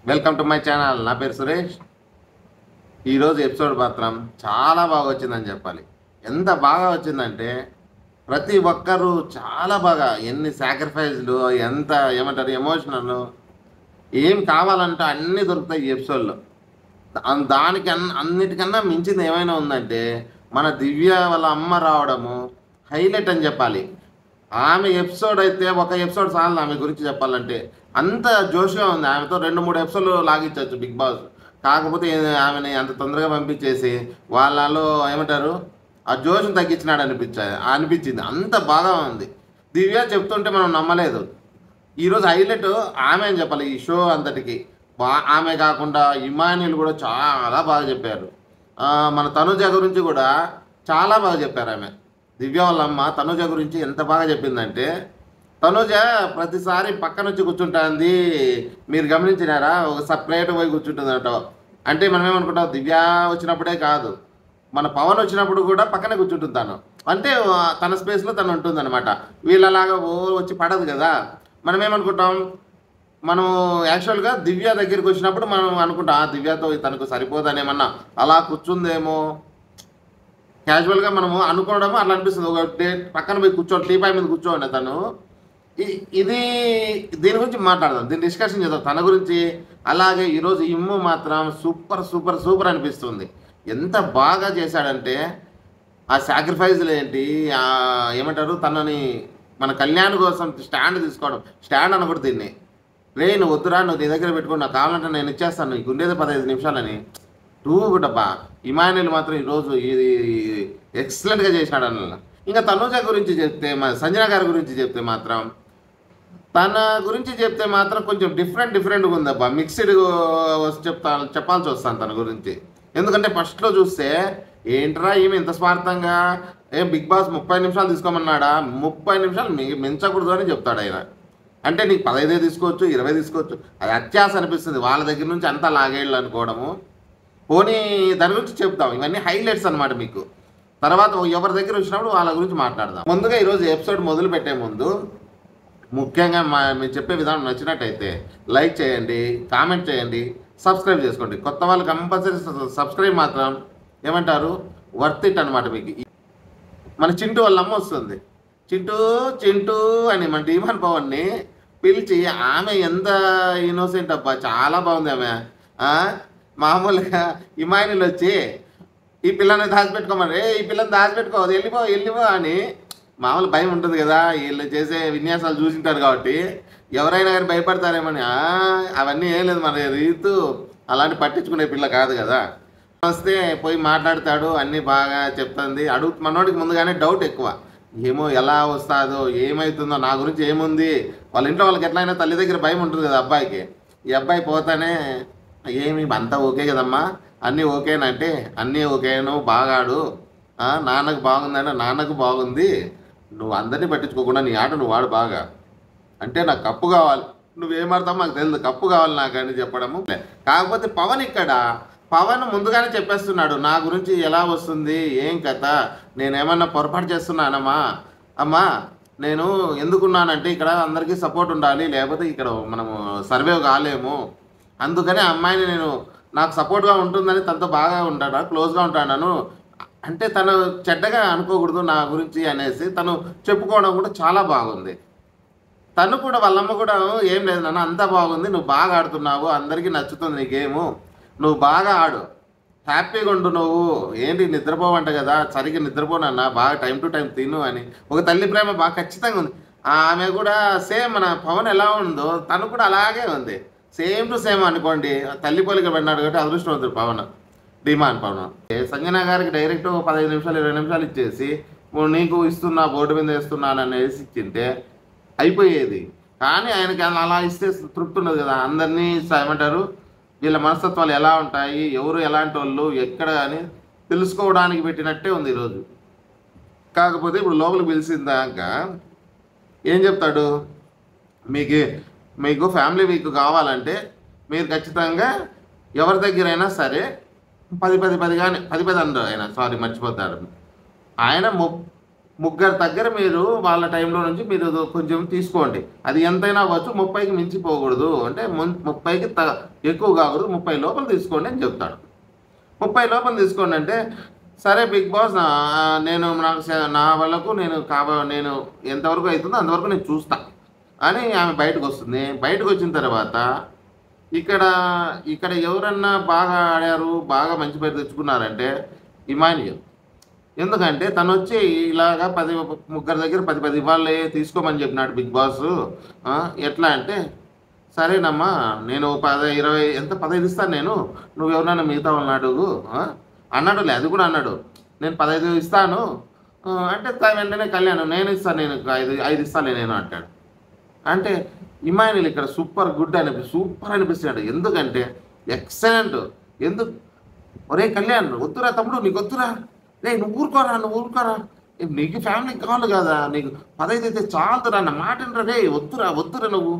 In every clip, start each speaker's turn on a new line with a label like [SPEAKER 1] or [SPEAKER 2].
[SPEAKER 1] Welcome to my channel. నా పేరు సురేష్. ఈరోజు ఎపిసోడ్ మాత్రం చాలా బాగా వచ్చిందని చెప్పాలి. ఎంత బాగా వచ్చిందంటే ప్రతి ఒక్కరూ చాలా బాగా ఎన్ని సాక్రిఫైస్లు, ఎంత ఏమంటారు ఎమోషనల్, ఏం కావాలంటే అన్నీ దొరుకుతాయి ఈ ఎపిసోడ్లో. దానికి అన్నిటికన్నా మించింది ఏమైనా ఉందంటే మన దివ్య వాళ్ళ అమ్మ రావడము హైలైట్ అని చెప్పాలి. ఆమె ఎపిసోడ్ అయితే ఒక ఎపిసోడ్ చాలు ఆమె గురించి చెప్పాలంటే. అంత జోష్గా ఉంది. ఆమెతో 2-3 ఎపిసోడ్లు లాగించవచ్చు బిగ్ బాస్. కాకపోతే ఆమెని అంత తొందరగా పంపించేసి వాళ్ళలో ఏమంటారు ఆ జోష్ని తగ్గించినాడు అనిపించింది. అంత బాగా ఉంది. దివ్య చెప్తుంటే మనం నమ్మలేదు. ఈరోజు హైలైట్ ఆమె అని చెప్పాలి ఈ షో అంతటికి. ఆమె కాకుండా ఇమాన్యుల్ కూడా చాలా బాగా చెప్పారు. మన తనుజ గురించి కూడా చాలా బాగా చెప్పారు. ఆమె దివ్య వాళ్ళ అమ్మ తనుజ గురించి ఎంత బాగా చెప్పిందంటే, తనుజ ప్రతిసారి పక్కన వచ్చి కూర్చుంటుంది. మీరు గమనించినారా? ఒక సపరేట్ పోయి కూర్చుంటుంది అంట. అంటే మనం ఏమనుకుంటాం, దివ్య వచ్చినప్పుడే కాదు, మన పవన్ వచ్చినప్పుడు కూడా పక్కనే కూర్చుంటుంది తను. అంటే తన స్పేస్లో తను ఉంటుంది అనమాట. వీళ్ళలాగా వచ్చి పడదు కదా. మనం ఏమనుకుంటాం, మనం యాక్చువల్గా దివ్య దగ్గరికి వచ్చినప్పుడు మనం అనుకుంటాం దివ్యతో తనకు సరిపోదని, ఏమన్నా అలా కూర్చుందేమో క్యాజువల్గా మనము అనుకోవడము అట్లా అనిపిస్తుంది. ఒక పక్కన పోయి కూర్చోండి, టీపాయ్ మీద కూర్చోండి తను. ఇది దీని గురించి మాట్లాడదాం, దీన్ని డిస్కషన్ చేద్దాం తన గురించి. అలాగే ఈరోజు ఇమ్ము మాత్రం సూపర్ సూపర్ సూపర్ అనిపిస్తుంది. ఎంత బాగా చేశాడంటే ఆ సాక్రిఫైజులు ఏంటి, ఏమంటారు తనని మన కళ్యాణ్ కోసం స్టాండ్ తీసుకోవడం. స్టాండ్ అనకూడదు దీన్ని. నువ్వు వద్దురా, నువ్వు నీ దగ్గర పెట్టుకుని నాకు కావాలంటే నేను ఇచ్చేస్తాను, నీకు ఉండేది 15 నిమిషాలని టూగుడబ్బా. ఇమాన్యుల్ మాత్రం ఈరోజు ఇది ఎక్సలెంట్గా చేశాడు అన్న. ఇంకా తనూజ గురించి చెప్తే, సంజన గారి గురించి చెప్తే మాత్రం, తన గురించి చెప్తే మాత్రం కొంచెం డిఫరెంట్గా ఉందబ్బా. మిక్స్డ్ చెప్పాల్సి వస్తాను తన గురించి. ఎందుకంటే ఫస్ట్లో చూస్తే ఏంట్రా ఈమె ఇంత స్వార్థంగా, బిగ్ బాస్ 30 నిమిషాలు తీసుకోమన్నాడా, 30 నిమిషాలు మించకూడదు అని చెప్తాడు ఆయన. అంటే నీకు 15 తీసుకోవచ్చు, 20 తీసుకోవచ్చు, అది అత్యాస అనిపిస్తుంది. వాళ్ళ దగ్గర నుంచి అంతా లాగేళ్ళు అనుకోవడము. పోనీ దాని గురించి చెప్తాం. ఇవన్నీ హైలైట్స్ అనమాట మీకు. తర్వాత ఎవరి దగ్గర వచ్చినప్పుడు వాళ్ళ గురించి మాట్లాడదాం. ముందుగా ఈరోజు ఎపిసోడ్ మొదలు పెట్టే ముందు ముఖ్యంగా మీరు చెప్పే విధానం నచ్చినట్టయితే లైక్ చేయండి, కామెంట్ చేయండి, సబ్స్క్రైబ్ చేసుకోండి. కొత్త వాళ్ళు కంపల్సరీ సబ్స్క్రైబ్ మాత్రం ఏమంటారు వర్త్ ఇట్ అనమాట. మీకు మన చింటూ వాళ్ళ అమ్మ వస్తుంది, చింటూ అని మన డీమాన్ పవన్ని పిలిచి, ఆమె ఎంత ఇన్నోసెంట్ అబ్బా, చాలా బాగుంది ఆమె. మామూలుగా ఇమాన్యుల్ వచ్చి ఈ పిల్లని దాచిపెట్టుకోమని, ఈ పిల్లని దాచిపెట్టుకోవద్దు, వెళ్ళిపో అని మామూలు భయం ఉంటుంది కదా. వీళ్ళు చేసే విన్యాసాలు చూసింటారు కాబట్టి ఎవరైనా కానీ భయపడతారేమని. అవన్నీ ఏం లేదు, మన రీతు అలాంటి పట్టించుకునే పిల్ల కాదు కదా. వస్తే పోయి మాట్లాడతాడు, అన్నీ బాగా చెప్తుంది. మనోడికి ముందుగానే డౌట్ ఎక్కువ, ఏమో ఎలా వస్తుందో, ఏమవుతుందో, నా గురించి ఏముంది. వాళ్ళ ఇంట్లో వాళ్ళకి ఎట్లయినా తల్లి దగ్గర భయం ఉంటుంది కదా అబ్బాయికి. ఈ అబ్బాయి పోతానే ఏమి అంతా ఓకే కదమ్మా, అన్నీ ఓకేనంటే అన్నీ ఓకేను, బాగాడు, నాన్నకు బాగుందంటే నాన్నకు బాగుంది, నువ్వు అందరినీ పట్టించుకోకుండా నీ ఆట నువ్వు వాడు బాగా, అంటే నాకు కప్పు కావాలి, నువ్వేమాడతావు మాకు తెలియదు, కప్పు కావాలి నాకు అని చెప్పడము. కాకపోతే పవన్ ముందుగానే చెప్పేస్తున్నాడు నా గురించి ఎలా వస్తుంది, ఏం కథ, నేనేమన్నా పొరపాటు చేస్తున్నానమ్మా, అమ్మా నేను ఎందుకున్నానంటే ఇక్కడ అందరికీ సపోర్ట్ ఉండాలి, లేకపోతే ఇక్కడ మనము సర్వైవ్ కాలేము, అందుకని అమ్మాయిని నేను నాకు సపోర్ట్గా ఉంటుందని తనతో బాగా ఉంటాడా, క్లోజ్గా ఉంటాను అంటే తను చెడ్డగా అనుకోకూడదు నా గురించి అనేసి తను చెప్పుకోవడం కూడా చాలా బాగుంది. తను కూడా వాళ్ళమ్మ కూడా ఏం లేదు నాన్న, అంతా బాగుంది, నువ్వు బాగా ఆడుతున్నావు, అందరికీ నచ్చుతుంది నీ గేము, నువ్వు బాగా ఆడు, హ్యాపీగా ఉండు, నువ్వు ఏంటి నిద్రపోవంట కదా, సరిగ్గా నిద్రపోనన్నా, బాగా టైం టు టైం తిను అని. ఒక తల్లి ప్రేమ బాగా ఖచ్చితంగా ఉంది. ఆమె కూడా సేమ్ మన పవన్ ఎలా ఉందో తను కూడా అలాగే ఉంది, సేమ్ టు సేమ్ అనుకోండి. తల్లి పోలిక పడినాడు కాబట్టి అదృష్టవంతుడు పవన్, డిమాండ్ పవన్. సంజన గారికి డైరెక్ట్ 15 నిమిషాలు 20 నిమిషాలు ఇచ్చేసి నీకు ఇస్తున్నా, బోర్డు మీద వేస్తున్నాను అనేసి ఇచ్చింటే అయిపోయేది. కానీ ఆయనకి అలా ఇస్తే తృప్తి ఉండదు కదా. అందరినీ ఏమంటారు, వీళ్ళ మనస్తత్వాలు ఎలా ఉంటాయి, ఎవరు ఎలాంటి వాళ్ళు ఎక్కడ అని తెలుసుకోవడానికి పెట్టినట్టే ఉంది ఈరోజు. కాకపోతే ఇప్పుడు లోపలికి పిలిచిందాక ఏం చెప్తాడు, మీకు ఫ్యామిలీ వీక్ కావాలంటే మీరు ఖచ్చితంగా ఎవరి దగ్గరైనా సరే 10 కానీ 10 అందరూ ఆయన, సారీ మర్చిపోతాడు ఆయన, ముగ్గురు దగ్గర మీరు వాళ్ళ టైంలో నుంచి మీరు కొంచెం తీసుకోండి. అది ఎంతైనా అవ్వచ్చు, 30కి మించిపోకూడదు. అంటే 30కి ఎక్కువ కాకూడదు, 30 లోపల తీసుకోండి అని చెప్తాడు. 30 లోపల తీసుకోండి అంటే, సరే బిగ్ బాస్ నేను నా వాళ్ళకు నేను ఎంతవరకు అవుతుందో అంతవరకు నేను చూస్తా అని ఆమె బయటకు వస్తుంది. బయటకు వచ్చిన తర్వాత ఇక్కడ ఇక్కడ ఎవరన్నా బాగా ఆడారు, బాగా మంచి పేరు తెచ్చుకున్నారంటే ఇమాన్యుయల్. ఎందుకంటే తను వచ్చి ఇలాగా ముగ్గురు దగ్గర 10 ఇవ్వాలి తీసుకోమని చెప్పినాడు బిగ్ బాస్. ఎట్లా అంటే, సరేనమ్మా నేను 20 ఎంత 15 ఇస్తాను నేను, నువ్వు ఎవరన్నా మిగతా వాళ్ళని అడుగు అన్నాడులే. అది కూడా అన్నాడు, నేను 15 ఇస్తాను అంటే వెంటనే కళ్యాణ్ నేను ఇస్తాను, నేను 5 ఇస్తాను నేను అంటాడు. అంటే ఇమాన్యుయల్ ఇక్కడ సూపర్ అనిపిస్తున్నాడు. ఎందుకంటే ఎక్సలెంట్. ఎందుకు ఒరే కళ్యాణ్ వద్దురా తమ్ముడు, నీకు వద్దురా, నువ్వు ఊరుకోరా, నీకు ఫ్యామిలీకి కావాలి కదా, నీకు 15 అయితే చాలురా అన్న మాట రే, వద్దురా నువ్వు,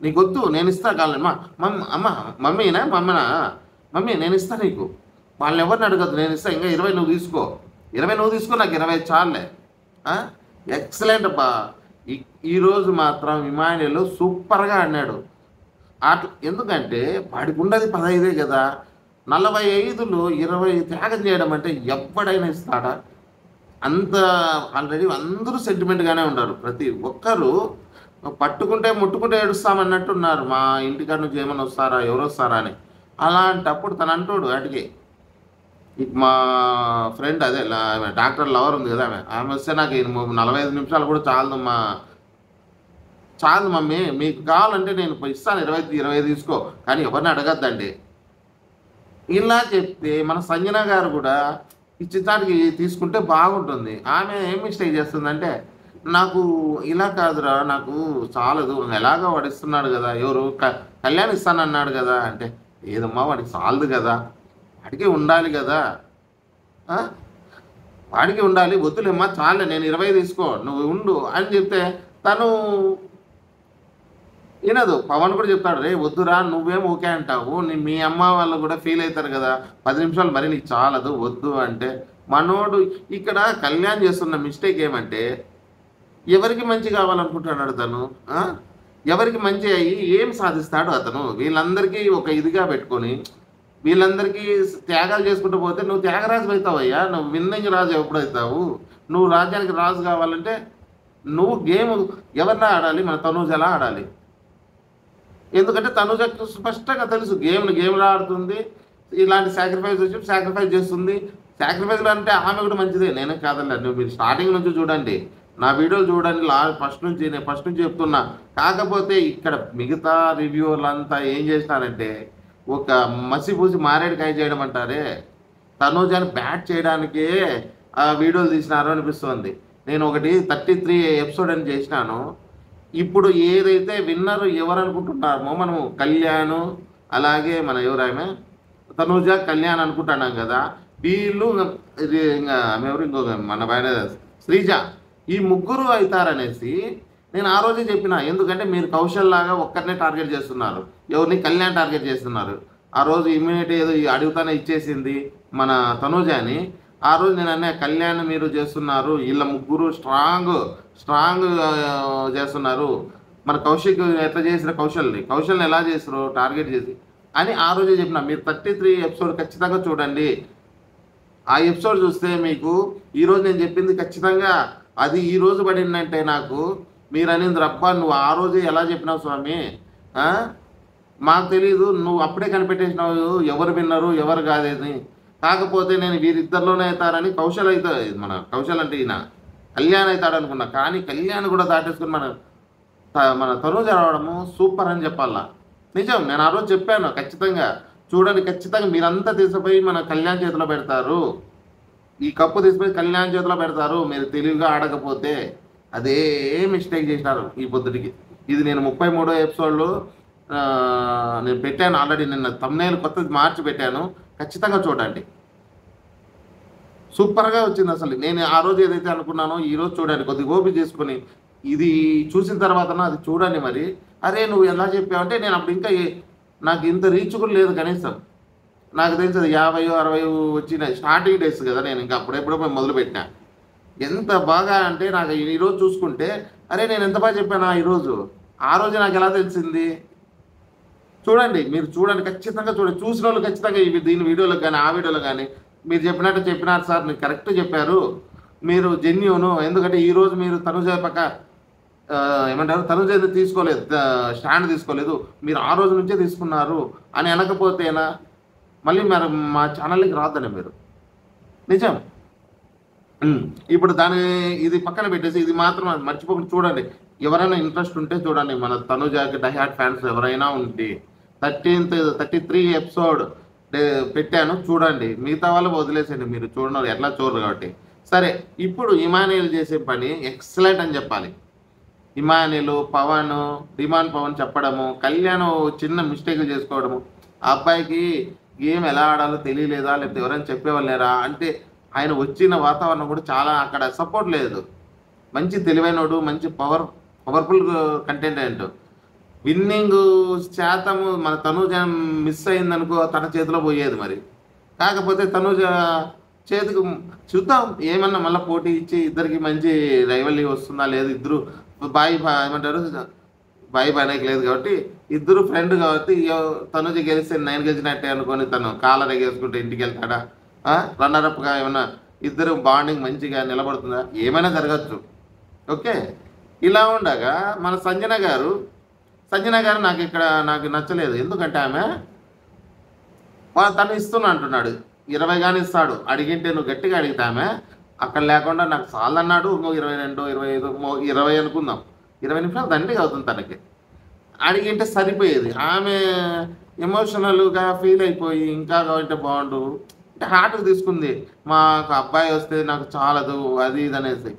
[SPEAKER 1] నీకు వద్దు, నేను ఇస్తా కావాలి మమ్మీ నేను ఇస్తా నీకు, వాళ్ళని ఎవరిని అడగద్దు, నేను ఇస్తా, ఇంకా 20 నువ్వు తీసుకో, నాకు 20 చాలే. ఎక్సలెంట్ అబ్బా. ఈరోజు మాత్రం ఇమాన్యుయల్ సూపర్గా ఆడినాడు. ఎందుకంటే వాడికి ఉండదు 15 కదా, 45లో 20 త్యాగం చేయడం అంటే ఎవడైనా ఇస్తాడా? అంత ఆల్రెడీ అందరూ సెంటిమెంట్గానే ఉన్నారు. ప్రతి ఒక్కరు ముట్టుకుంటే ఏడుస్తామన్నట్టు ఉన్నారు. మా ఇంటికాడ నుంచి ఏమైనా వస్తారా, ఎవరు వస్తారా అని. అలాంటప్పుడు తను అంటాడు అడిగి, మా ఫ్రెండ్ అదే డాక్టర్ లవర్ ఉంది కదా, ఆమె వస్తే నాకు 45 నిమిషాలు కూడా చాలదు మమ్మీ, మీకు కావాలంటే నేను ఇస్తాను 20 తీసుకో, కానీ ఎవరిని అడగద్దండి. ఇలా చెప్తే మన సంజన గారు కూడా ఇచ్చేదానికి తీసుకుంటే బాగుంటుంది. ఆమె ఏం మిస్టేక్ చేస్తుందంటే, నాకు ఇలా కాదురా, నాకు చాలదు, ఎలాగో వాడు ఇస్తున్నాడు కదా, ఎవరు కళ్యాణ్ ఇస్తానన్నాడు కదా అంటే, ఏదమ్మా వాడికి చాలదు కదా, వాడికి ఉండాలి కదా, వాడికి ఉండాలి, వద్దులేమ్మా చాలే, నేను 20 తీసుకో, నువ్వు ఉండు అని చెప్తే తను వినదు. పవన్ కూడా చెప్తాడు, రే వద్దురా, నువ్వేం ఓకే అంటావు, మీ అమ్మ వాళ్ళు కూడా ఫీల్ అవుతారు కదా, 10 నిమిషాలు మరి నీకు చాలదు, వద్దు అంటే. మనోడు ఇక్కడ కళ్యాణ్ చేస్తున్న మిస్టేక్ ఏమంటే, ఎవరికి మంచి కావాలనుకుంటున్నాడు తను, ఎవరికి మంచి అయ్యి ఏం సాధిస్తాడు అతను. వీళ్ళందరికీ ఒక ఇదిగా పెట్టుకొని వీళ్ళందరికీ త్యాగాలు చేసుకుంటూ పోతే నువ్వు త్యాగరాజు అవుతావయ్యా, నువ్వు విన్నింగ్ రాజు ఎప్పుడవుతావు? నువ్వు రాజ్యానికి రాజు కావాలంటే నువ్వు గేమ్ ఎవరిలా ఆడాలి, మన తనూజ ఎలా ఆడాలి. ఎందుకంటే తనూజకు స్పష్టంగా తెలుసు గేమ్లో ఆడుతుంది, ఇలాంటి సాక్రిఫైస్ చేస్తుంది. సాక్రిఫైస్లు అంటే ఆమె కూడా మంచిదే, నేనే కాదలే. నువ్వు మీరు స్టార్టింగ్ నుంచి చూడండి, నా వీడియోలు చూడండి, నేను ఫస్ట్ నుంచి చెప్తున్నా. కాకపోతే ఇక్కడ మిగతా రివ్యూలంతా ఏం చేసినారంటే, ఒక మసిపూసి మారేడుకాయ చేయడం అంటారే, తనూజని బ్యాట్ చేయడానికే ఆ వీడియోలు తీసినారు అనిపిస్తుంది. నేను ఒకటి 33 ఎపిసోడ్ అని చేసినాను. ఇప్పుడు ఏదైతే విన్నర్ ఎవరు అనుకుంటున్నామో మనము కళ్యాణ్, అలాగే మన ఎవరామె తనూజ, కళ్యాణ్ అనుకుంటున్నాం కదా, వీళ్ళు ఇంకా ఎవరు ఇంకొక మన పైన శ్రీజ, ఈ ముగ్గురు అవుతారనేసి నేను ఆ రోజే చెప్పిన. ఎందుకంటే మీరు కౌశల్ లాగా ఒక్కరినే టార్గెట్ చేస్తున్నారు, ఎవరిని కళ్యాణ్ టార్గెట్ చేస్తున్నారు. ఆ రోజు ఇమ్యూనిటీ ఏదో అడుగుతానే ఇచ్చేసింది మన తనూజని. ఆ రోజు నేను అన్న కళ్యాణ్ మీరు చేస్తున్నారు, వీళ్ళ ముగ్గురు స్ట్రాంగ్ చేస్తున్నారు. మన కౌశిక్ ఎట్లా చేసిన కౌశల్ని ఎలా చేస్తారు టార్గెట్ చేసి అని ఆ రోజే చెప్పిన. మీరు 33 ఎపిసోడ్ ఖచ్చితంగా చూడండి. ఆ ఎపిసోడ్ చూస్తే మీకు ఈరోజు నేను చెప్పింది ఖచ్చితంగా అది ఈరోజు పడిందంటే నాకు మీరు అనేది రబ్బా, నువ్వు ఆ రోజే ఎలా చెప్పినావు స్వామి, మాకు తెలీదు, నువ్వు అప్పుడే కనిపెట్టేసినావు ఎవరు విన్నారు ఎవరు కాదేది. కాకపోతే నేను వీరిద్దరిలోనే అవుతారని కౌశల్ అవుతుంది, మన కౌశల్ అంటే ఈయన కళ్యాణ్ అవుతాడు అనుకున్నా. కానీ కళ్యాణ్ కూడా దాటేసుకుని మన తనూజ రావడము సూపర్ అని చెప్పాలా. నిజం, నేను ఆ రోజు చెప్పాను ఖచ్చితంగా చూడండి, ఖచ్చితంగా మీరంతా తీసుకుపోయి మన కళ్యాణ్ చేతిలో పెడతారు, ఈ కప్పు తీసుకుపోయి కళ్యాణ్ చేతిలో పెడతారు మీరు తెలివిగా ఆడకపోతే. అదే మిస్టేక్ చేసినారు ఈ పొద్దుటికి. ఇది నేను 33వ ఎపిసోడ్లో నేను పెట్టాను ఆల్రెడీ, నిన్న థంబ్నెయిల్ కొత్తది మార్చి పెట్టాను, ఖచ్చితంగా చూడండి. సూపర్గా వచ్చింది అసలు. నేను ఆ రోజు ఏదైతే అనుకున్నానో ఈరోజు చూడండి, కొద్దిగా ఓపిక చేసుకొని ఇది చూసిన తర్వాత అది చూడండి. మరి అరే నువ్వు ఎలా చెప్పావంటే, నేను అప్పుడు ఇంకా నాకు ఇంత రీచ్ కూడా లేదు కనీసం. నాకు తెలిసి అది 50-60 వచ్చిన స్టార్టింగ్ డేస్ కదా, నేను ఇంకా అప్పుడెప్పుడో మొదలుపెట్టినా. ఎంత బాగా అంటే నాకు ఈరోజు చూసుకుంటే అరే నేను ఎంత బాగా చెప్పానా ఈరోజు, ఆ రోజు నాకు ఎలా తెలిసింది. చూడండి, మీరు చూడండి, ఖచ్చితంగా చూడండి. చూసిన వాళ్ళు ఖచ్చితంగా దీని వీడియోలో కానీ ఆ వీడియోలో కానీ మీరు చెప్పినట్టు చెప్పినారు సార్, మీరు కరెక్ట్ చెప్పారు, మీరు జెన్యూను. ఎందుకంటే ఈరోజు మీరు తనుజ పక్క ఏమంటారు, తనుజ తీసుకోలేదు, స్టాండ్ తీసుకోలేదు, మీరు ఆ రోజు నుంచే తీసుకున్నారు అని అనకపోతేనా మళ్ళీ మరి మా ఛానల్కి రాద్దండి మీరు. నిజం. ఇప్పుడు ఇది పక్కన పెట్టేసి ఇది మాత్రం మర్చిపోకుండా చూడండి. ఎవరైనా ఇంట్రెస్ట్ ఉంటే చూడండి, మన తనుజాకి డైహార్ట్ ఫ్యాన్స్ ఎవరైనా ఉంటే 33 ఎపిసోడ్ పెట్టాను చూడండి. మిగతా వాళ్ళు వదిలేసండి, మీరు చూడన్నారు ఎట్లా చూడరు కాబట్టి. సరే, ఇప్పుడు ఇమానియల్ చేసే పని ఎక్సలెంట్ అని చెప్పాలి. ఇమానియల్ డిమాండ్ పవన్ చెప్పడము, కళ్యాణ్ చిన్న మిస్టేక్లు చేసుకోవడము, ఆ అబ్బాయికి గేమ్ ఎలా ఆడాలో తెలియలేదా, లేకపోతే ఎవరైనా చెప్పేవాళ్ళేరా అంటే ఆయన వచ్చిన వాతావరణం కూడా చాలా అక్కడ సపోర్ట్ లేదు. మంచి తెలివైనడు, మంచి పవర్ఫుల్ కంటెంట్. విన్నింగ్ శాతము మన తనూజ మిస్ అయిందనుకో తన చేతిలో పోయేది మరి. కాకపోతే తనూజ చేతికి చూద్దాం, ఏమన్నా మళ్ళీ పోటీ ఇచ్చి ఇద్దరికి మంచి రైవల్రీ వస్తుందా లేదు. ఇద్దరు ఏమంటారు బాయ్ అనేక లేదు కాబట్టి ఇద్దరు ఫ్రెండ్ కాబట్టి తనూజ గెలిస్తే 9 గెలిచినట్టే అనుకొని తను కాలర్ ఎగేసుకుంటే ఇంటికి వెళ్తాడా, రన్నరప్గా ఏమన్నా ఇద్దరు బాండింగ్ మంచిగా నిలబడుతుందా, ఏమైనా జరగచ్చు. ఓకే, ఇలా ఉండగా మన సంజన గారు నాకు నచ్చలేదు. ఎందుకంటే ఆమె తను ఇస్తున్నా అంటున్నాడు, 20 కానీ ఇస్తాడు, అడిగింటే నువ్వు గట్టిగా అడిగితే ఆమె అక్కడ లేకుండా నాకు చాలు అన్నాడు. ఇంకో 22, 25, 20 అనుకుందాం, 20 నిమిషాలు దండిగా అవుతుంది తనకి. అడిగింటే సరిపోయేది. ఆమె ఎమోషనల్గా ఫీల్ అయిపోయి ఇంకా కావాలంటే బాగుండు అంటే హార్ట్కి తీసుకుంది. మాకు అబ్బాయి వస్తే నాకు చాలదు అది ఇది అనేసి.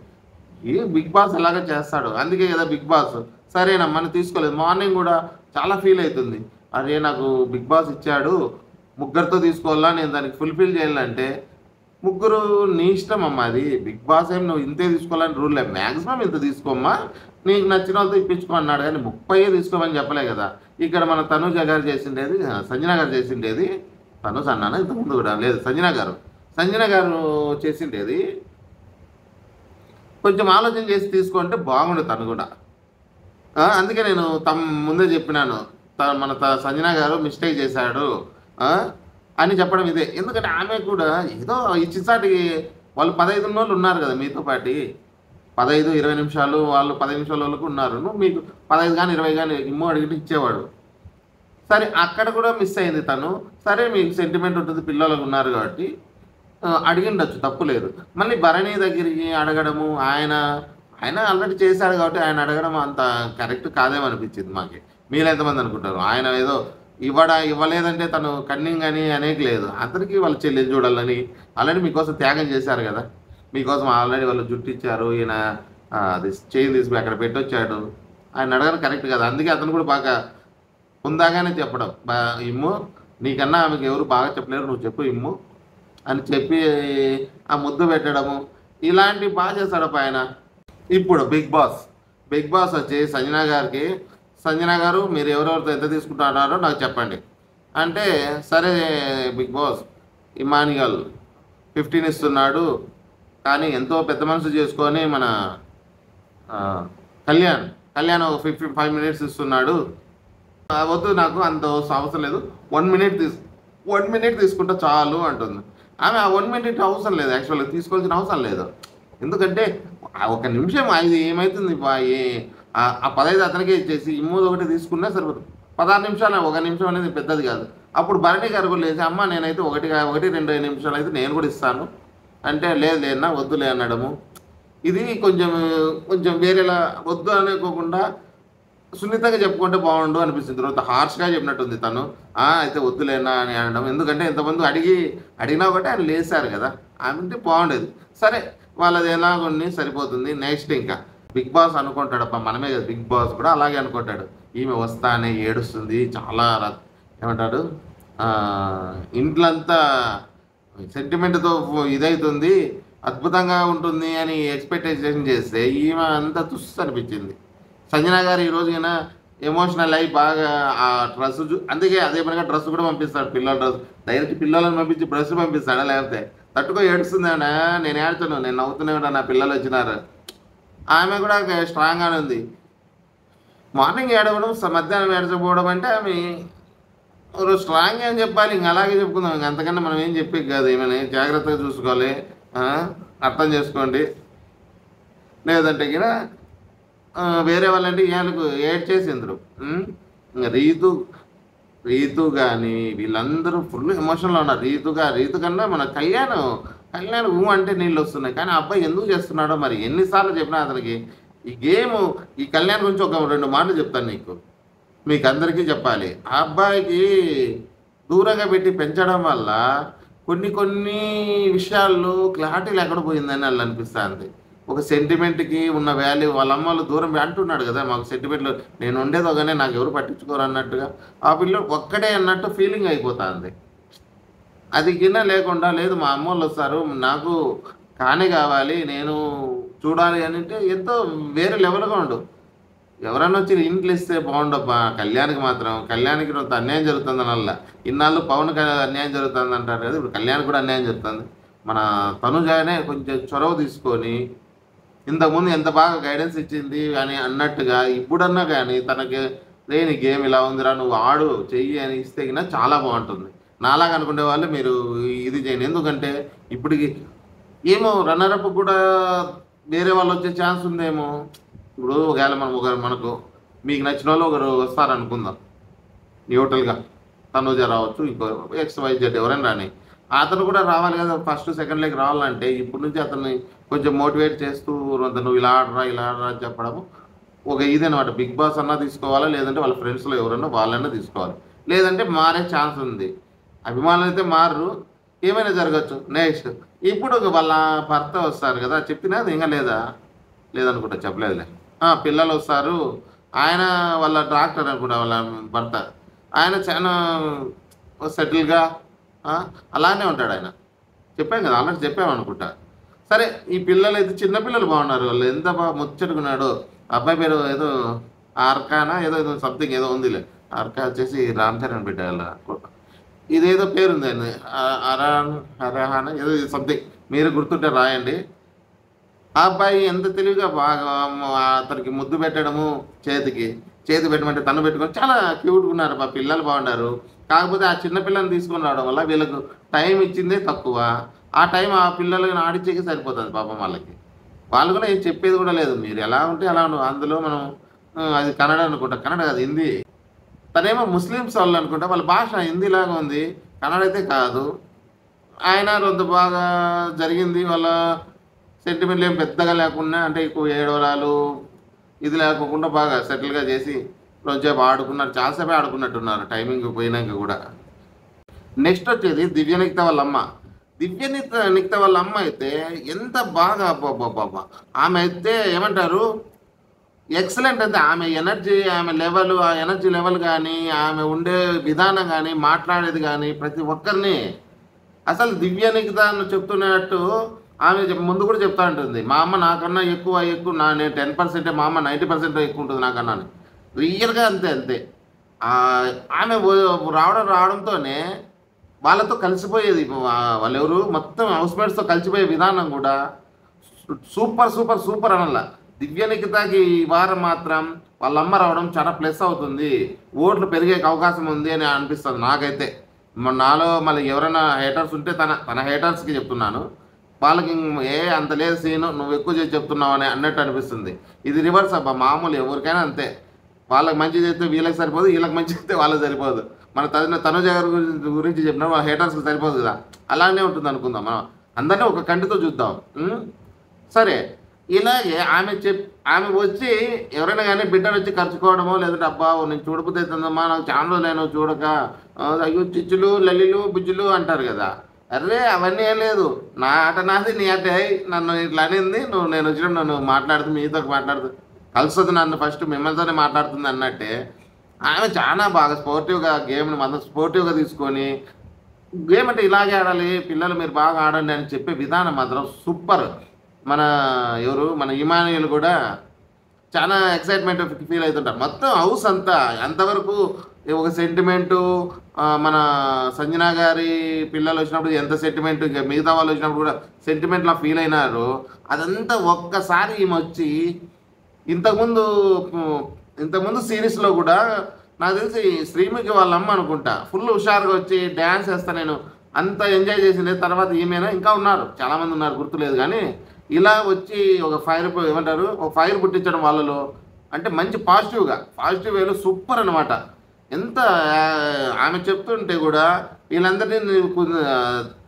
[SPEAKER 1] బిగ్ బాస్ అలాగే చేస్తాడు, అందుకే కదా బిగ్ బాస్. సరేనమ్మా మనం తీసుకోలేదు. మార్నింగ్ కూడా చాలా ఫీల్ అవుతుంది, అరే నాకు బిగ్ బాస్ ఇచ్చాడు, ముగ్గురితో తీసుకోవాలా, నేను దానికి ఫుల్ఫిల్ చేయాలంటే ముగ్గురు నీ ఇష్టం అమ్మా. అది బిగ్ బాస్ ఏం నువ్వు ఇంతే తీసుకోవాలని రూల్ లేదు, మ్యాక్సిమం ఇంత తీసుకోమ్మా, నీకు నచ్చిన వాళ్ళతో ఇప్పించుకో అన్నాడు. కానీ 30 తీసుకోమని చెప్పలే కదా. ఇక్కడ మన తనుజ గారు చేసిండేది, సంజన గారు చేసిండేది, తనుజ అన్నాను ఇంతకుముందు కూడా లేదు, సంజన గారు చేసిండేది కొంచెం ఆలోచన చేసి తీసుకుంటే బాగుండు తను కూడా. అందుకే నేను ముందే చెప్పినాను, మన సంజన గారు మిస్టేక్ చేశాడు అని చెప్పడం ఇదే. ఎందుకంటే ఆమె కూడా ఏదో ఇచ్చిసాటికి వాళ్ళు 15 ఉన్నోళ్ళు ఉన్నారు కదా మీతో పాటి, 15, 20 నిమిషాలు వాళ్ళు 10 నిమిషాల వాళ్ళకు ఉన్నారు. నువ్వు మీకు 15 కానీ 20 కానీ ఇమ్మో అడిగితే ఇచ్చేవాడు. సరే, అక్కడ కూడా మిస్ అయింది తను. సరే, మీకు సెంటిమెంట్ ఉంటుంది, పిల్లలకు ఉన్నారు కాబట్టి అడిగిండొచ్చు, తప్పు లేదు. మళ్ళీ భరణి దగ్గరికి అడగడము, ఆయన ఆల్రెడీ చేశాడు కాబట్టి ఆయన అడగడం అంత కరెక్ట్ కాదేమనిపించింది మాకు. మీరు ఎంతమంది అనుకుంటారు? ఆయన ఏదో ఇవ్వలేదంటే తను కన్నింగ్ అని అనేక లేదు, అందరికీ వాళ్ళ చెల్లిని చూడాలని ఆల్రెడీ మీకోసం త్యాగం చేశారు కదా. మీకోసం ఆల్రెడీ వాళ్ళు జుట్టు ఇచ్చారు, ఈయన అది చేయి తీసుకుని అక్కడ పెట్టొచ్చాడు. ఆయన అడగడం కరెక్ట్ కదా. అందుకే అతను కూడా బాగా ఉందాగానే చెప్పడం, ఇమ్ము నీకన్నా ఆమెకు ఎవరు బాగా చెప్పలేరు, నువ్వు చెప్పు ఇమ్ము అని చెప్పి ఆ ముద్దు పెట్టడము, ఇలాంటివి బాగా చేస్తాడు ఆయన. ఇప్పుడు బిగ్ బాస్ వచ్చి సంజన గారు మీరు ఎవరెవరితో ఎంత తీసుకుంటున్నారో నాకు చెప్పండి అంటే, సరే బిగ్ బాస్ ఇమానియల్ 15 ఇస్తున్నాడు, కానీ ఎంతో పెద్ద మనసు చేసుకొని మన కళ్యాణ్ ఒక 55 మినిట్స్ ఇస్తున్నాడు, వద్దు నాకు అంత అవసరం లేదు, 1 మినిట్ తీసుకుంటే చాలు అంటుంది ఆమె. ఆ 1 మినిట్ అవసరం లేదు, యాక్చువల్గా తీసుకోవాల్సిన అవసరం లేదు. ఎందుకంటే 1 నిమిషం అది ఏమవుతుంది, ఆ 15 అతనికే ఇచ్చేసి ఇమ్మూది ఒకటి తీసుకున్నా సరిపోతుంది. 16 నిమిషాలు, 1 నిమిషం అనేది పెద్దది కాదు. అప్పుడు భరణి గారు కూడా లేచి, అమ్మ నేనైతే 1-2 నిమిషాలు అయితే నేను కూడా ఇస్తాను అంటే, లేదన్నా వద్దులే అనడము. ఇది కొంచెం వేరేలా వద్దు అనుకోకుండా సున్నితంగా చెప్పుకుంటే బాగుండు అనిపిస్తుంది. తర్వాత హార్ష్గా చెప్పినట్టుంది తను, అయితే వద్దులేనా అని అనడం. ఎందుకంటే ఎంతమంది అడిగినా ఒకటి ఆయన లేసారు కదా, అంటే బాగుండేది. సరే, వాళ్ళది ఎలా కొన్ని సరిపోతుంది. నెక్స్ట్ ఇంకా బిగ్ బాస్ అనుకుంటాడు, అబ్బా మనమే కదా, బిగ్ బాస్ కూడా అలాగే అనుకుంటాడు, ఈమె వస్తానే ఏడుస్తుంది, చాలా ఏమంటాడు ఇంట్లంతా సెంటిమెంట్తో ఇదవుతుంది, అద్భుతంగా ఉంటుంది అని ఎక్స్పెక్టేషన్ చేస్తే ఈమె అంతా తుస్సు అనిపించింది. సంజన గారు ఈరోజు ఈయన ఎమోషనల్ అయ్యి బాగా ఆ అందుకే అదే పనిగా డ్రెస్ కూడా పంపిస్తాడు, పిల్లల డ్రెస్. డైరెక్ట్ పిల్లలను పంపించి డ్రెస్ పంపిస్తాడా, లేకపోతే తట్టుకో ఏడుస్తుందేమన్నా, నేను ఏడ్చను, నేను నవ్వుతూనే ఉంటాను, నా పిల్లలు వచ్చినారు. ఆమె కూడా స్ట్రాంగ్గానే ఉంది. మార్నింగ్ ఏడవడం, మధ్యాహ్నం ఏడ్చకపోవడం అంటే ఆమె స్ట్రాంగ్ అని చెప్పాలి. ఇంక అలాగే చెప్పుకుందాం. ఇంక అంతకన్నా మనం ఏం చెప్పేది కాదు. ఏమైనా జాగ్రత్తగా చూసుకోవాలి, అర్థం చేసుకోండి. లేదంటే గిన వేరే వాళ్ళంటే వీళ్ళకు ఏడ్చేసిందరు. ఇంకా రీతు కానీ వీళ్ళందరూ ఫుల్ ఎమోషన్లో ఉన్నారు. రీతు కన్నా మన కళ్యాణ్ అంటే నీళ్ళు వస్తున్నాయి. కానీ ఆ అబ్బాయి ఎందుకు చేస్తున్నాడో మరి. ఎన్నిసార్లు చెప్పినా అతనికి ఈ కళ్యాణ్ గురించి ఒక 2 మాటలు చెప్తాను మీకు అందరికీ చెప్పాలి. ఆ అబ్బాయికి దూరంగా పెట్టి పెంచడం వల్ల కొన్ని విషయాల్లో క్లారిటీ లేకుండా పోయిందని వాళ్ళు అనిపిస్తుంది. ఒక సెంటిమెంట్కి ఉన్న వాల్యూ వాళ్ళ అమ్మలు దూరం అంటున్నాడు కదా, మాకు సెంటిమెంట్లు నేను ఉండేదో కానీ నాకు ఎవరు పట్టించుకోరు అన్నట్టుగా ఆ పిల్లలు ఒక్కడే అన్నట్టు ఫీలింగ్ అయిపోతుంది. అది గిన్నె లేకుండా లేదు మా అమ్మోళ్ళు వస్తారు, నాకు కానే కావాలి, నేను చూడాలి అని అంటే ఎంతో వేరే లెవెల్గా ఉండు. ఎవరన్నా వచ్చి ఇంట్లో ఇస్తే బాగుండబ్బా. కళ్యాణ్కి కొంత అన్యాయం జరుగుతుంది అల్ల. ఇన్నాళ్ళు పవన్కి అన్యాయం జరుగుతుంది అంటారు కదా, ఇప్పుడు కళ్యాణ్కి కూడా అన్యాయం జరుగుతుంది. మన తనుజానే కొంచెం చొరవ తీసుకొని ఇంతకుముందు ఎంత బాగా గైడెన్స్ ఇచ్చింది అని అన్నట్టుగా ఇప్పుడన్నా కానీ తనకి లేని గేమ్ ఇలా ఉందిరా, నువ్వు ఆడు చెయ్యి అని ఇస్తే కినా చాలా బాగుంటుంది. నాలాగా అనుకునే వాళ్ళు మీరు ఇది చేయండి. ఎందుకంటే ఇప్పటికి ఏమో రన్నరప్ కూడా వేరే వాళ్ళు వచ్చే ఛాన్స్ ఉందేమో. ఇప్పుడు ఒకవేళ మనకు మీకు నచ్చిన వాళ్ళు ఒకరు వస్తారనుకుందాం, న్యూట్రల్గా తనుజ రావచ్చు, ఇంకో XYZ ఎవరైనా రాని, అతను కూడా రావాలి కదా. ఫస్ట్ సెకండ్ లెగ్ రావాలంటే ఇప్పటి నుంచి అతన్ని కొంచెం మోటివేట్ చేస్తూ నువ్వు ఇలా ఆడరా అని చెప్పడము ఒక ఇదనమాట. బిగ్ బాస్ అన్నా తీసుకోవాలా, లేదంటే వాళ్ళ ఫ్రెండ్స్లో ఎవరన్నా వాళ్ళన్నా తీసుకోవాలి. లేదంటే మారే ఛాన్స్ ఉంది. అభిమానులు అయితే మారరు, ఏమైనా జరగచ్చు. నెక్స్ట్ ఇప్పుడు వాళ్ళ భర్త వస్తారు కదా, చెప్పినది ఇంకా లేదనుకుంటా, చెప్పలేదులే. పిల్లలు వస్తారు, ఆయన వాళ్ళ డాక్టర్ అనుకుంటా వాళ్ళ భర్త. ఆయన చాలా సెటిల్గా అలానే ఉంటాడు. ఆయన చెప్పాం కదా, ఆల్రెడీ చెప్పామనుకుంటా. సరే, ఈ పిల్లలు అయితే చిన్నపిల్లలు బాగున్నారు. వాళ్ళు ఎంత బాగా ముచ్చటుకున్నాడు. అబ్బాయి పేరు ఏదో ఆర్కానా ఏదో సంథింగ్ ఏదో ఉందిలే. ఆర్కా వచ్చేసి రామ్ చరణ్ బిడ్డ. ఇదేదో పేరుంది అండి, అరహానా ఏదో సంథింగ్, మీరు గుర్తుంటే రాయండి. ఆ అబ్బాయి ఎంత తెలివిగా బాగా అతనికి ముద్దు పెట్టడము, చేతి పెట్టమంటే తను పెట్టుకొని చాలా క్యూట్గా ఉన్నారు. మా పిల్లలు బాగున్నారు. కాకపోతే ఆ చిన్న పిల్లని తీసుకొని రావడం వల్ల వీళ్ళకు టైం ఇచ్చిందే తక్కువ. ఆ టైం ఆ పిల్లలకి ఆడించేకి సరిపోతుంది పాపం వాళ్ళకి. వాళ్ళు కూడా ఏం చెప్పేది కూడా లేదు. మీరు ఎలా ఉంటే అలా అందులో మనం అది కన్నడ అనుకుంటా, కన్నడ కాదు హిందీ. తనేమో ముస్లిమ్స్ వాళ్ళు అనుకుంటా, వాళ్ళ భాష హిందీలాగా ఉంది, కన్నడ అయితే కాదు. ఆయన కొంత బాగా జరిగింది. వాళ్ళ సెంటిమెంట్లు ఏం పెద్దగా లేకుండా, అంటే ఎక్కువ ఏడవరాలు ఇది లేకోకుండా బాగా సెటిల్గా చేసి కొంచెంసేపు ఆడుకున్నారు. చాలాసేపు ఆడుకున్నట్టున్నారు టైమింగ్ పోయినాక కూడా. నెక్స్ట్ వచ్చేది దివ్యనిక్త వాళ్ళ అమ్మ. దివ్యనిక్త వాళ్ళ అమ్మ అయితే ఎంత బాగా బాబా, ఆమె అయితే ఏమంటారు ఎక్సలెంట్. అంటే ఆమె ఎనర్జీ, ఆమె లెవెల్, ఆ ఎనర్జీ లెవెల్ కానీ, ఆమె ఉండే విధానం కానీ, మాట్లాడేది కానీ ప్రతి ఒక్కరిని అసలు దివ్యనిక్త చెప్తున్నట్టు ఆమె ముందు కూడా చెప్తా ఉంటుంది, మా అమ్మ నాకన్నా ఎక్కువ నేను 10%, మా అమ్మ 90% ఎక్కువ ఉంటుంది నాకన్నా. రియల్గా అంతే. ఆమె రావడంతోనే వాళ్ళతో కలిసిపోయేది. వాళ్ళెవరు మొత్తం హౌస్మేట్స్తో కలిసిపోయే విధానం కూడా సూపర్ అనల్ల. దివ్యనికితకి ఈ వారం మాత్రం వాళ్ళ అమ్మ రావడం చాలా ప్లస్ అవుతుంది, ఓట్లు పెరిగే అవకాశం ఉంది అని అనిపిస్తుంది నాకైతే. నాలో మళ్ళీ ఎవరైనా హేటర్స్ ఉంటే తన హేటర్స్కి చెప్తున్నాను, వాళ్ళకి అంత లేదు సీను, నువ్వు ఎక్కువ చేసి చెప్తున్నావు అని అన్నట్టు అనిపిస్తుంది. ఇది రివర్స్ అబ్బా, మామూలు ఎవరికైనా అంతే. వాళ్ళకి మంచి చేస్తే వీళ్ళకి సరిపోదు, వీళ్ళకి మంచి చేస్తే వాళ్ళకి సరిపోదు. మన తనుజ గారి గురించి చెప్పినా వాళ్ళ హేటర్స్కి సరిపోదు కదా, అలానే ఉంటుంది అనుకుందాం. మనం అందరినీ ఒక కంటితో చూద్దాం. సరే, ఇలాగే ఆమె వచ్చి ఎవరైనా కానీ బిడ్డను వచ్చి ఖర్చుకోవడమో, లేదంటే అబ్బా నేను చూడకపోతేందమ్మా నాకు ఛానల్ నేను చూడక అయ్యో చిచ్చులు లల్లిలు బుజ్జులు అంటారు కదా. అరే అవన్నీ ఏం లేదు, నా ఆట నాది, నీ ఆట నన్ను ఇట్లా అనింది, నేను వచ్చిన నన్ను మీతో మాట్లాడుతూ కలుస్తుంది, నన్ను ఫస్ట్ మిమ్మల్తోనే మాట్లాడుతుంది అన్నట్టే. ఆమె చాలా బాగా స్పోర్టివ్గా గేమ్ని మొత్తం స్పోర్టివ్గా తీసుకొని, గేమ్ అంటే ఇలాగే ఆడాలి పిల్లలు, మీరు బాగా ఆడండి అని చెప్పే విధానం మాత్రం సూపర్. మన ఇమానియులు కూడా చాలా ఎక్సైట్మెంట్ ఫీల్ అవుతుంటారు. మొత్తం హౌస్ అంతా ఎంతవరకు ఒక సెంటిమెంటు మన సంజన గారి పిల్లలు వచ్చినప్పుడు ఎంత సెంటిమెంట్, ఇక మిగతా వాళ్ళు వచ్చినప్పుడు కూడా సెంటిమెంట్లా ఫీల్ అయినారు. అదంతా ఒక్కసారి ఈమె వచ్చి ఇంతకుముందు ఇంతకుముందు సిరీస్లో కూడా నాకు తెలిసి శ్రీముఖి వాళ్ళ అమ్మ అనుకుంటా ఫుల్ హుషారుగా వచ్చి డ్యాన్స్ వేస్తా నేను అంత ఎంజాయ్ చేసింది. తర్వాత ఈమెనా ఇంకా ఉన్నారు, చాలామంది ఉన్నారు, గుర్తులేదు. కానీ ఇలా వచ్చి ఒక ఫైర్ ఏమంటారు, ఒక ఫైర్ పుట్టించడం వాళ్ళలో అంటే మంచి పాజిటివ్ వేలో సూపర్ అనమాట. ఎంత ఆమె చెప్తుంటే కూడా వీళ్ళందరినీ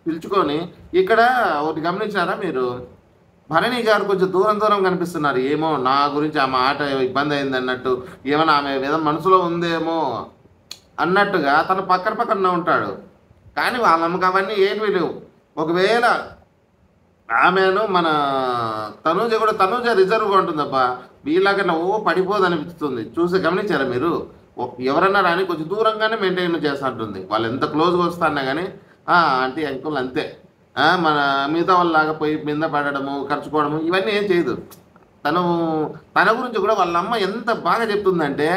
[SPEAKER 1] పిలుచుకొని ఇక్కడ ఒకటి గమనించారా మీరు, భరణి గారు కొంచెం దూరం కనిపిస్తున్నారు. ఏమో నా గురించి ఆ మాట ఇబ్బంది అయింది అన్నట్టు, ఏమైనా ఆమె ఏదో మనసులో ఉందేమో అన్నట్టుగా తను పక్కన ఉంటాడు. కానీ వాళ్ళ అమ్మకి అవన్నీ ఏమీ లేవు. ఒకవేళ ఆమెను మన తనూజ రిజర్వ్గా ఉంటుందబ్బా, వీళ్ళకన్నా పడిపోదు అనిపిస్తుంది. చూసి గమనించారా మీరు, ఎవరన్నా రాని కొంచెం దూరంగానే మెయింటైన్ చేస్తూ ఉంటుంది. వాళ్ళు ఎంత క్లోజ్గా వస్తారన్నా కానీ ఆంటీ అంకుల్ అంతే, మన మిగతా వాళ్ళలాగా పోయి మీద పడడము ఖర్చుకోవడము ఇవన్నీ ఏం చేయదు. తన గురించి కూడా వాళ్ళ అమ్మ ఎంత బాగా చెప్తుందంటే,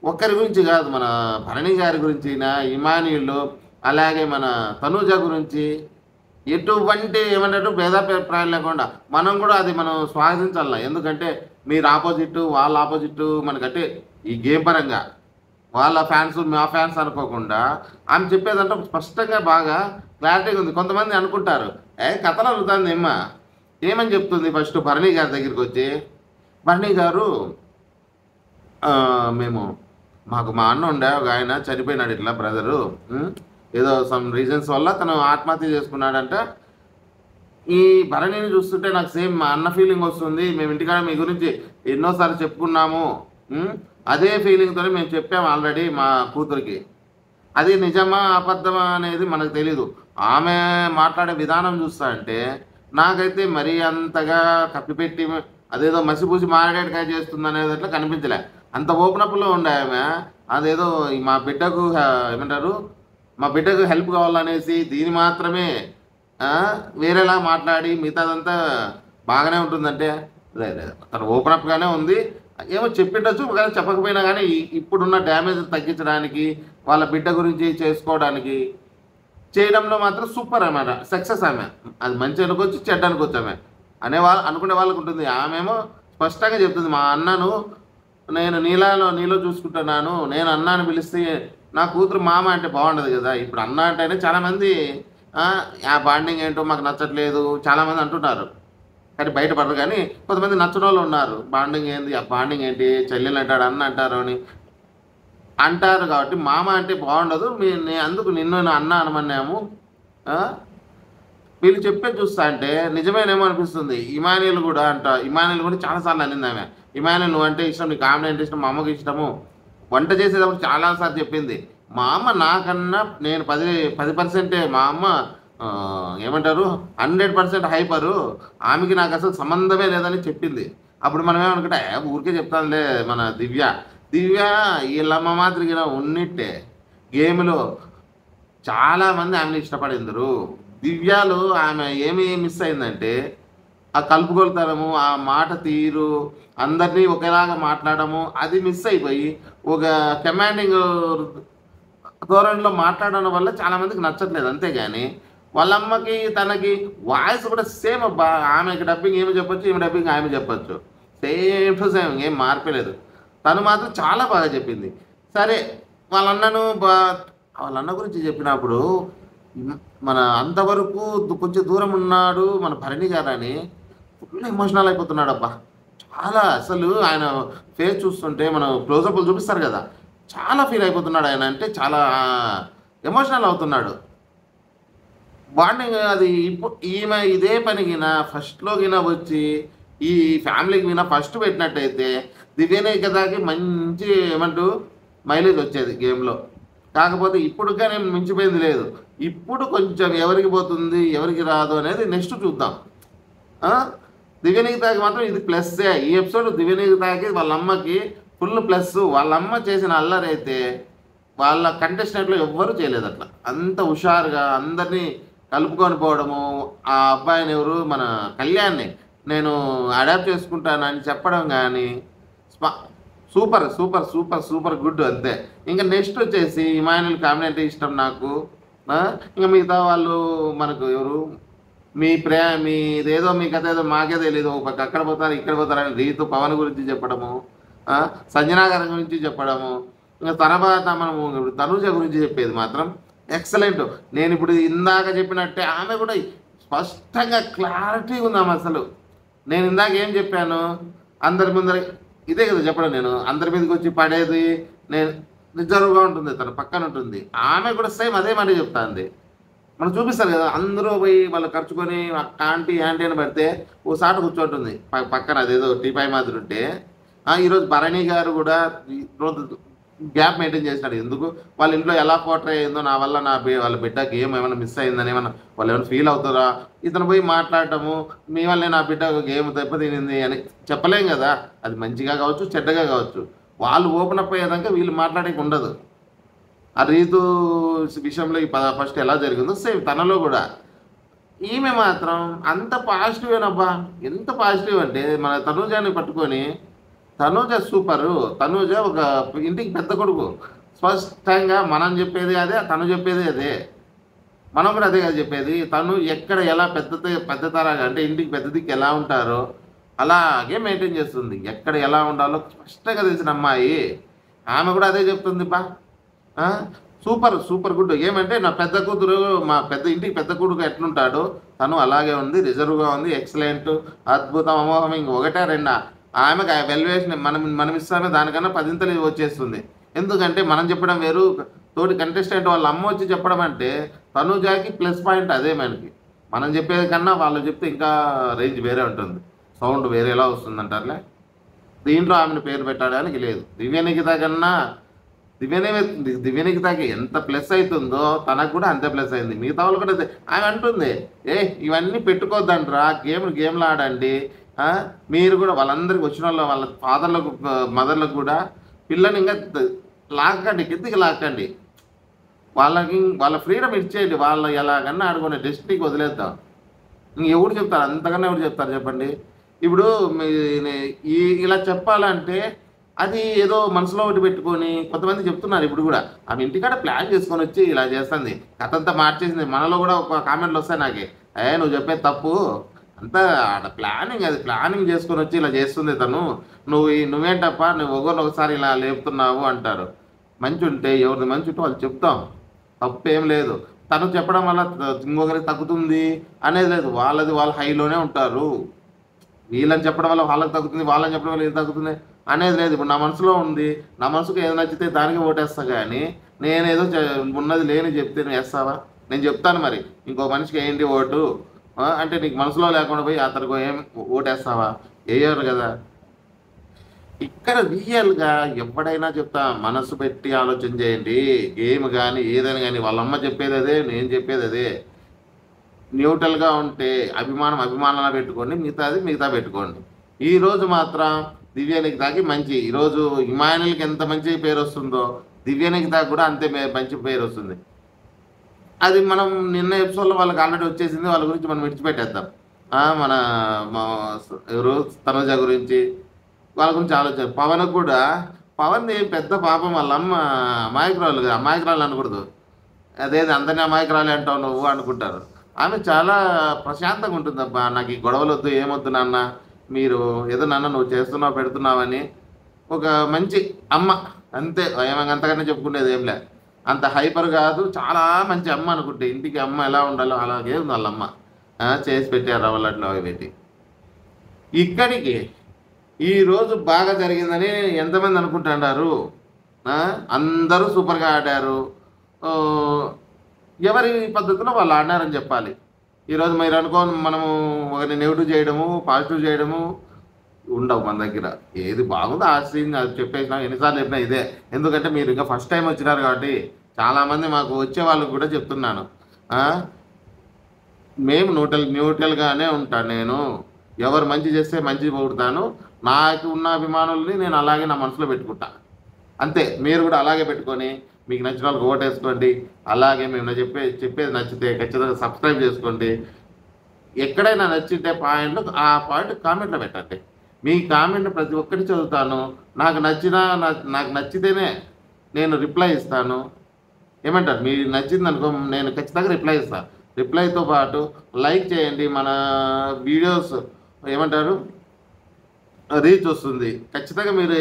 [SPEAKER 1] ఒక్కరి గురించి కాదు, మన భరణి గారి గురించి, ఇమానియులు, అలాగే మన తనూజ గురించి ఎటువంటి ఏమన్నట్టు భేదాభిప్రాయాలు లేకుండా మనం కూడా అది మనం స్వాగతించాలి. ఎందుకంటే మీరు ఆపోజిట్ వాళ్ళ ఆపోజిట్ మనకంటే ఈ గేమ్ పరంగా వాళ్ళ ఫ్యాన్స్ మా ఫ్యాన్స్ అనుకోకుండా ఆమె చెప్పేదంటే స్పష్టంగా బాగా క్లారిటీగా ఉంది. కొంతమంది అనుకుంటారు కథలు అడుగుతుంది ఏమని చెప్తుంది. ఫస్ట్ భరణి గారి దగ్గరికి వచ్చి, భరణి గారు మాకు మా అన్న ఉండే ఒక ఆయన చనిపోయినాడు, ఇట్లా బ్రదరు ఏదో సమ్ రీజన్స్ వల్ల తను ఆత్మహత్య చేసుకున్నాడంట. ఈ భరణిని చూస్తుంటే నాకు సేమ్ మా అన్న ఫీలింగ్ వస్తుంది. మేము ఇంటికాడ మీ గురించి ఎన్నోసార్లు చెప్పుకున్నాము, అదే ఫీలింగ్తో మేము చెప్పాము ఆల్రెడీ మా కూతురికి. అది నిజమా అబద్ధమా అనేది మనకు తెలీదు. ఆమె మాట్లాడే విధానం చూస్తా అంటే నాకైతే మరీ అంతగా కప్పిపెట్టి అదేదో మసిపూసి మారేడుకాయ చేస్తుంది అనేది అట్లా కనిపించలే. అంత ఓపెనప్లో ఉండే ఆమె అదేదో మా బిడ్డకు ఏమంటారు, మా బిడ్డకు హెల్ప్ కావాలనేసి దీని మాత్రమే వేరేలా మాట్లాడి మిగతాదంతా బాగానే ఉంటుందంటే లేదు, తను ఓపెనప్గానే ఉంది. ఏమో చెప్పిండొచ్చు కానీ చెప్పకపోయినా కానీ ఇప్పుడున్న డ్యామేజ్ తగ్గించడానికి వాళ్ళ బిడ్డ గురించి చేసుకోవడానికి చేయడంలో మాత్రం సూపర్ అన్నమాట. సక్సెస్ ఆమె. అది మంచి అనుకోవచ్చు, చెడ్డ అనుకోవచ్చు ఆమె అనుకునే వాళ్ళకు ఉంటుంది. ఆమెమో స్పష్టంగా చెప్తుంది, మా అన్నను నేను నీలో చూసుకుంటున్నాను, నేను అన్నాను పిలిస్తే నా కూతురు మామ అంటే బాగుండదు కదా. ఇప్పుడు అన్న అంటేనే చాలామంది ఆ బాండింగ్ ఏంటో మాకు నచ్చట్లేదు చాలామంది అంటున్నారు, కానీ బయటపడరు. కానీ కొంతమంది నచ్చని వాళ్ళు ఉన్నారు, బాండింగ్ ఏంది, ఆ బాండింగ్ ఏంటి, చెల్లెలు అంటాడు అన్న అంటారు అని అంటారు. కాబట్టి మామ అంటే బాగుండదు, అందుకు నిన్ను అన్న అనమన్నాము. వీళ్ళు చెప్పే చూస్తా అంటే నిజమేనేమో అనిపిస్తుంది. ఇమానియల్ కూడా చాలాసార్లు అనింది ఆమె, ఇమానియల్ నువ్వు అంటే ఇష్టం, నీకు కామెడీ అంటే ఇష్టం, మా అమ్మకి ఇష్టము. వంట చేసేటప్పుడు చాలాసార్లు చెప్పింది, మా అమ్మ నాకన్నా నేను 10% మా అమ్మ ఏమంటారు 100% హైపరు, ఆమెకి నాకు అసలు సంబంధమే లేదని చెప్పింది. అప్పుడు మనం ఏమనుకుంటా ఊరికే చెప్తానులే. మన దివ్య వీళ్ళమ్మ మాదిరిగా ఉన్నట్టే గేమ్లో చాలామంది ఆమెను ఇష్టపడిందరు. దివ్యలో ఆమె ఏమి మిస్ అయిందంటే ఆ కలుపుకొలుతనము, ఆ మాట తీరు, అందరినీ ఒకేలాగా మాట్లాడము, అది మిస్ అయిపోయి ఒక కమాండింగ్ ధోరణిలో మాట్లాడడం వల్ల చాలామందికి నచ్చట్లేదు. అంతేగాని వాళ్ళమ్మకి తనకి వాయిస్ కూడా సేమ్ అబ్బా. ఆమెకి డబ్బింగ్ ఏమి చెప్పొచ్చు, ఈమె డబ్బింగ్ ఆమె చెప్పొచ్చు, సేమ్ టు సేమ్, ఏం మార్పలేదు. తను మాత్రం చాలా బాగా చెప్పింది. సరే వాళ్ళ అన్న గురించి చెప్పినప్పుడు మన అంతవరకు కొంచెం దూరం ఉన్నాడు మన భరణి గారు అని ఫుల్ ఎమోషనల్ అయిపోతున్నాడు అబ్బా. చాలా అసలు ఆయన ఫేస్ చూస్తుంటే మనం క్లోజప్లు చూపిస్తారు కదా, చాలా ఫీల్ అయిపోతున్నాడు ఆయన. అంటే చాలా ఎమోషనల్ అవుతున్నాడు. బాండింగ్ అది ఈమె ఇదే పనికినా ఫస్ట్లో గిన వచ్చి ఈ ఫ్యామిలీకి వినా ఫస్ట్ పెట్టినట్టయితే దివ్యనేకదాకి మంచి మైలేజ్ వచ్చేది గేమ్లో. కాకపోతే ఇప్పుడుగా నేను మించిపోయింది లేదు. ఇప్పుడు కొంచెం ఎవరికి పోతుంది ఎవరికి రాదు అనేది నెక్స్ట్ చూద్దాం. దివ్యనిగితాకి మాత్రం ఇది ప్లస్సే. ఈ ఎపిసోడ్ దివ్యనిగితాకి వాళ్ళ అమ్మకి ఫుల్ ప్లస్. వాళ్ళ అమ్మ చేసిన అల్లరి అయితే వాళ్ళ కంటెస్టెంట్లో ఎవ్వరూ చేయలేదు అట్లా. అంత హుషారుగా అందరినీ కలుపుకొని పోవడము, ఆ అబ్బాయిని ఎవరు మన కళ్యాణ్ని నేను అడాప్ట్ చేసుకుంటానని చెప్పడం కానీ super super super super good అంతే. ఇంకా నెక్స్ట్ వచ్చేసి ఇమాన్యుల్ కామెడీ అంటే ఇష్టం నాకు. ఇంకా మిగతా వాళ్ళు మనకు ఎవరు మీదేదో మీ కథ ఏదో మాకే తెలియదు, ఒక పక్క అక్కడ పోతారు ఇక్కడ పోతారు అని రీతు పవన్ గురించి చెప్పడము, సంజనా గారి గురించి చెప్పడము, ఇంకా తర్వాత మనము ఇప్పుడు తనూజ గురించి చెప్పేది మాత్రం ఎక్సలెంట్. నేను ఇప్పుడు ఇందాక చెప్పినట్టే ఆమె కూడా స్పష్టంగా క్లారిటీ ఉంది ఆమె అసలు. నేను ఇందాక ఏం చెప్పాను, అందరి ముందర ఇదే కదా చెప్పడం, నేను అందరి మీదకి వచ్చి పడేది, నేను రిజర్వ్గా ఉంటుంది, తన పక్కన ఉంటుంది. ఆమె కూడా సేమ్ అదే మాట చెప్తాంది. మనం చూపిస్తారు కదా, అందరూ పోయి వాళ్ళు ఖర్చుకొని ఆంటీ యాంటీ అని పెడితే ఓ సాట కూర్చోంటుంది పక్కన, అదేదో టీపాయ్ మాదిరి ఉంటే. ఈరోజు భరణి గారు కూడా గ్యాప్ మెయింటైన్ చేసినాడు. ఎందుకు వాళ్ళ ఇంట్లో ఎలా పోర్ట్రే అయిందో, నా వల్ల వాళ్ళ బిడ్డకి ఏమైనా మిస్ అయిందని ఏమన్నా వాళ్ళు ఏమైనా ఫీల్ అవుతారా, ఇతను పోయి మాట్లాడటము మీ వల్లే నా బిడ్డ గేమ్ దెబ్బతినింది అని చెప్పలేం కదా. అది మంచిగా కావచ్చు చెడ్డగా కావచ్చు, వాళ్ళు ఓపెన్ అప్ అయ్యేదాకా వీళ్ళు మాట్లాడేకి ఉండదు. ఆ రీతు విషయంలో ఫస్ట్ ఎలా జరిగిందో సేమ్ తనలో కూడా. ఈమె మాత్రం అంత పాజిటివేనబ్బా, ఎంత పాజిటివ్ అంటే మన తనూజాని పట్టుకొని, తనూజ సూపరు, తనూజ ఒక ఇంటికి పెద్ద కొడుకు. స్పష్టంగా మనం చెప్పేది అదే, తను చెప్పేది అదే, మనం కూడా అదే కదా చెప్పేది. తను ఎక్కడ ఎలా పెద్దతరాగా అంటే ఇంటికి పెద్ద దిక్కు ఎలా ఉంటారో అలాగే మెయింటైన్ చేస్తుంది. ఎక్కడ ఎలా ఉండాలో స్పష్టంగా తెలిసిన అమ్మాయి. ఆమె కూడా అదే చెప్తుంది బా, సూపర్ సూపర్ గుడ్. ఏమంటే నా పెద్ద కూతురు, మా ఇంటికి పెద్ద కొడుకు ఎట్లుంటాడో తను అలాగే ఉంది, రిజర్వ్గా ఉంది, ఎక్సలెంట్, అద్భుతం, అమోహం. ఇంకొకటే రెండా ఆమెకు వెల్యుయేషన్ మనం ఇస్తామే దానికన్నా 10 వచ్చేస్తుంది. ఎందుకంటే మనం చెప్పడం వేరు, తోటి కంటెస్టెంట్ వాళ్ళ అమ్మ వచ్చి చెప్పడం అంటే తనూజాకి ప్లస్ పాయింట్ అదే. మనం చెప్పేది కన్నా వాళ్ళు చెప్తే ఇంకా రేంజ్ వేరే ఉంటుంది, సౌండ్ వేరేలా వస్తుంది అంటారులే. దీంట్లో ఆమెను పేరు పెట్టడానికి లేదు. దివ్యనికిత కన్నా దివ్యనికితకి ఎంత ప్లస్ అవుతుందో తనకు కూడా అంతే ప్లస్ అయింది. మిగతా వాళ్ళు కూడా ఆమె అంటుంది, ఇవన్నీ పెట్టుకోవద్దంటారా, గేమ్లు ఆడండి. మీరు కూడా వాళ్ళందరికీ వచ్చిన వాళ్ళ ఫాదర్లకు మదర్లకు కూడా పిల్లని ఇంకా లాక్కండి, కిందికి లాక్కండి, వాళ్ళ ఫ్రీడమ్ ఇచ్చేయండి. వాళ్ళు ఎలాగన్నా ఆడుకునే డెస్టినీకి వదిలేద్దాం. ఎవరు చెప్తారు అంతకన్నా, ఎవరు చెప్తారు చెప్పండి. ఇప్పుడు ఇలా చెప్పాలంటే అది ఏదో మనసులో ఒకటి పెట్టుకొని కొంతమంది చెప్తున్నారు. ఇప్పుడు కూడా ఆమె ఇంటికాడ ప్లాన్ చేసుకొని వచ్చి ఇలా చేస్తుంది, కథ అంతా మార్చేసింది. మనలో కూడా ఒక కామెంట్లు వస్తాయి నాకే, నువ్వు చెప్పేది తప్పు, అంతా ఆడ ప్లానింగ్, అది ప్లానింగ్ చేసుకొని వచ్చి ఇలా చేస్తుంది తను, నువ్వేంటప్ప నువ్వు ఒకసారి ఇలా లేపుతున్నావు అంటారు. మంచి ఉంటే ఎవరిది మంచి ఉంటే వాళ్ళు చెప్తాం, తప్పు ఏం లేదు. తను చెప్పడం వల్ల ఇంకొకరికి తగ్గుతుంది అనేది లేదు, వాళ్ళు హైలోనే ఉంటారు. వీళ్ళని చెప్పడం వల్ల వాళ్ళకి తగ్గుతుంది, వాళ్ళని చెప్పడం వల్ల ఏది తగ్గుతుంది అనేది లేదు. ఇప్పుడు నా మనసులో ఉంది, నా మనసుకు ఏది నచ్చితే దానికి ఓటేస్తా. కానీ నేనేదో ఉన్నది లేని చెప్తే నువ్వు వేస్తావా? నేను చెప్తాను మరి, ఇంకో మనిషికి ఏంటి ఓటు అంటే నీకు మనసులో లేకుండా పోయి అతనికి ఏం ఓటేస్తావా? వేయరు కదా. ఇక్కడ రియల్గా ఎవడైనా చెప్తా, మనసు పెట్టి ఆలోచన చేయండి. గేమ్ కానీ ఏదైనా కానీ వాళ్ళమ్మ చెప్పేది అదే, నేను చెప్పేది అదే. న్యూట్రల్గా ఉంటే అభిమానాలు పెట్టుకోండి, మిగతా పెట్టుకోండి. ఈరోజు మాత్రం దివ్యనికితకి మంచి, ఈరోజు ఇమాన్యుల్కి ఎంత మంచి పేరు వస్తుందో దివ్యనికితకి కూడా అంతే మంచి పేరు వస్తుంది. అది మనం నిన్న ఎపిసోడ్లో వాళ్ళకి ఆల్రెడీ వచ్చేసింది, వాళ్ళ గురించి మనం విడిచిపెట్టేద్దాం. మన ఎవరు తనుజ గురించి వాళ్ళ గురించి ఆలోచన. పవన్ కూడా, పవన్ పెద్ద పాపం వాళ్ళ అమ్మ అమాయకురాలు అనకూడదు, అదేది అందరినీ అమాయకురాలు అంటావు నువ్వు అనుకుంటారు. ఆమె చాలా ప్రశాంతంగా ఉంటుందబ్బా. నాకు ఈ గొడవలు వద్దు, ఏమొద్దు నాన్న, మీరు ఏదో నాన్న నువ్వు చేస్తున్నావు పెడుతున్నావని ఒక మంచి అమ్మ అంతే. అంతకన్నా చెప్పుకునేది ఏం లే, అంత హైపర్ కాదు, చాలా మంచి అమ్మ అనుకుంటే. ఇంటికి అమ్మ ఎలా ఉండాలో అలాగే ఉంది వాళ్ళమ్మ. చేసి పెట్టారు రవ్వలట్లో అవి పెట్టి. ఇక్కడికి ఈరోజు బాగా జరిగిందని ఎంతమంది అనుకుంటున్నారు? అందరూ సూపర్గా ఆడారు, ఎవరి పద్ధతిలో వాళ్ళు ఆడినారని చెప్పాలి. ఈరోజు మీరు మనము ఒకరిని నెగిటివ్ చేయడము పాజిటివ్ చేయడము ఉండవు మన దగ్గర. ఏది బాగుందో ఆ సీన్ అది చెప్పేసినా, ఎన్నిసార్లు చెప్పినా ఇదే. ఎందుకంటే మీరు ఇంకా ఫస్ట్ టైం వచ్చినారు కాబట్టి చాలామంది మాకు వచ్చే వాళ్ళకు కూడా చెప్తున్నాను, మేము న్యూట్రల్గానే ఉంటాను. నేను ఎవరు మంచి చేస్తే మంచి పొగుడతాను, నాకు ఉన్న అభిమానుల్ని నేను అలాగే నా మనసులో పెట్టుకుంటా అంతే. మీరు కూడా అలాగే పెట్టుకొని మీకు నచ్చిన వాళ్ళకి ఓటేసుకోండి. అలాగే మేము చెప్పేది నచ్చితే ఖచ్చితంగా సబ్స్క్రైబ్ చేసుకోండి. ఎక్కడైనా నచ్చితే పాయింట్లు ఆ పాయింట్ కామెంట్లో పెట్టండి. మీ కామెంట్ ప్రతి ఒక్కటి చదువుతాను. నాకు నచ్చితేనే నేను రిప్లై ఇస్తాను. ఏమంటారు? మీకు నచ్చింది అనుకో, నేను ఖచ్చితంగా రిప్లై ఇస్తాను. రిప్లైతో పాటు లైక్ చేయండి. మన వీడియోస్ ఏమంటారు రీచ్ వస్తుంది. ఖచ్చితంగా మీరు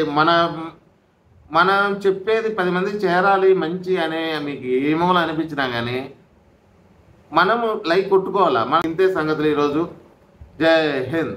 [SPEAKER 1] మనం చెప్పేది 10 మందికి చేరాలి మంచి అనే మీకు ఏమో అనిపించినా కానీ మనము లైక్ కొట్టుకోవాలా. మన ఇంతే సంగతులు ఈరోజు. జై హింద్.